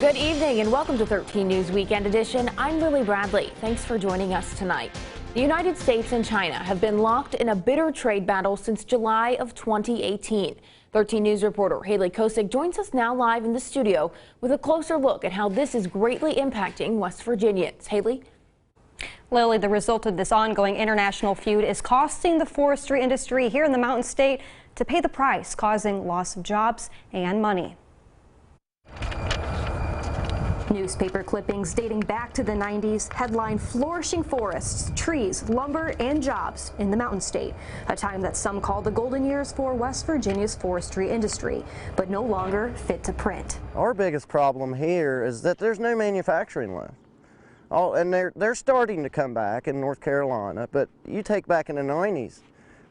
Good evening and welcome to 13 News Weekend Edition. I'm Lily Bradley. Thanks for joining us tonight. The United States and China have been locked in a bitter trade battle since July of 2018. 13 News reporter Haley Kosick joins us now live in the studio with a closer look at how this is greatly impacting West Virginians. Haley? Lily, the result of this ongoing international feud is costing the forestry industry here in the Mountain State to pay the price, causing loss of jobs and money. Newspaper clippings dating back to the 90s headline flourishing forests, trees, lumber, and jobs in the Mountain State, a time that some call the golden years for West Virginia's forestry industry, but no longer fit to print. Our biggest problem here is that there's no manufacturing left. And they're starting to come back in North Carolina, but you take back in the 90s,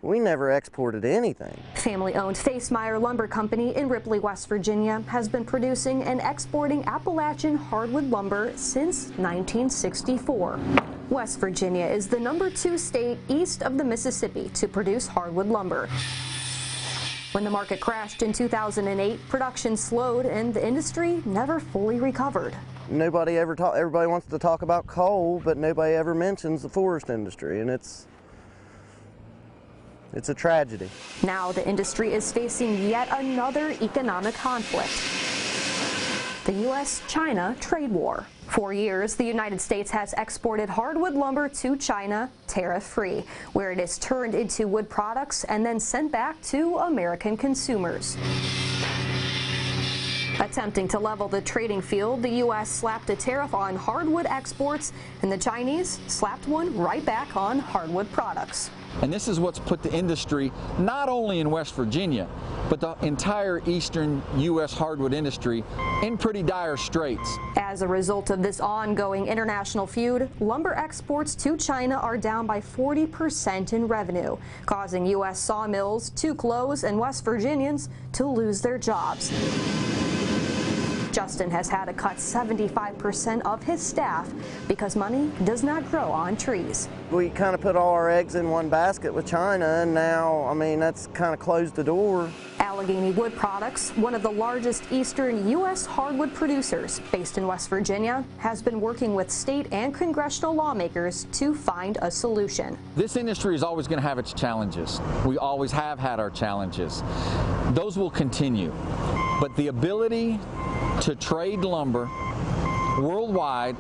we never exported anything. Family-owned Facemeyer Lumber Company in Ripley, West Virginia has been producing and exporting Appalachian hardwood lumber since 1964. West Virginia is the #2 state east of the Mississippi to produce hardwood lumber. When the market crashed in 2008, production slowed and the industry never fully recovered. Everybody wants to talk about coal, but nobody ever mentions the forest industry, and it's a tragedy. Now the industry is facing yet another economic conflict, the U.S.-China trade war. For years, the United States has exported hardwood lumber to China tariff-free, where it is turned into wood products and then sent back to American consumers. Attempting to level the trading field, the U.S. slapped a tariff on hardwood exports, and the Chinese slapped one right back on hardwood products. And this is what's put the industry, not only in West Virginia, but the entire eastern U.S. hardwood industry in pretty dire straits. As a result of this ongoing international feud, lumber exports to China are down by 40% in revenue, causing U.S. sawmills to close and West Virginians to lose their jobs. Justin has had to cut 75% of his staff because money does not grow on trees. We kind of put all our eggs in one basket with China, and now, I mean, that's kind of closed the door. Allegheny Wood Products, one of the largest eastern U.S. hardwood producers based in West Virginia, has been working with state and congressional lawmakers to find a solution. This industry is always going to have its challenges. We always have had our challenges. Those will continue. But the ability to trade lumber worldwide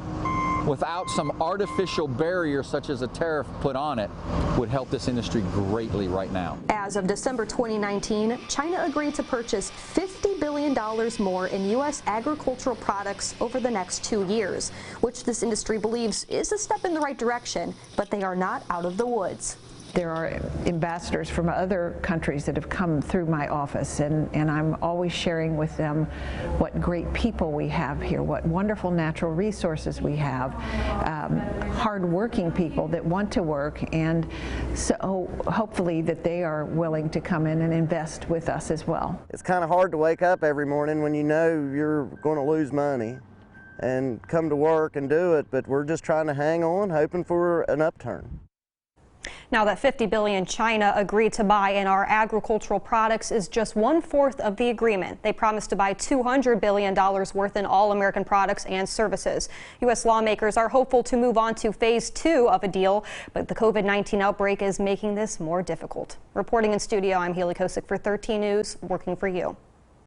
without some artificial barrier such as a tariff put on it would help this industry greatly right now. As of December 2019, China agreed to purchase $50 billion more in U.S. agricultural products over the next 2 years, which this industry believes is a step in the right direction, but they are not out of the woods. There are ambassadors from other countries that have come through my office, and I'm always sharing with them what great people we have here, what wonderful natural resources we have, hard-working people that want to work, and so hopefully that they are willing to come in and invest with us as well. It's kind of hard to wake up every morning when you know you're going to lose money and come to work and do it, but we're just trying to hang on, hoping for an upturn. Now, that $50 billion China agreed to buy in our agricultural products is just 1/4 of the agreement. They promised to buy $200 billion worth in all American products and services. U.S. lawmakers are hopeful to move on to phase 2 of a deal, but the COVID-19 outbreak is making this more difficult. Reporting in studio, I'm Haley Kosick for 13 News, working for you.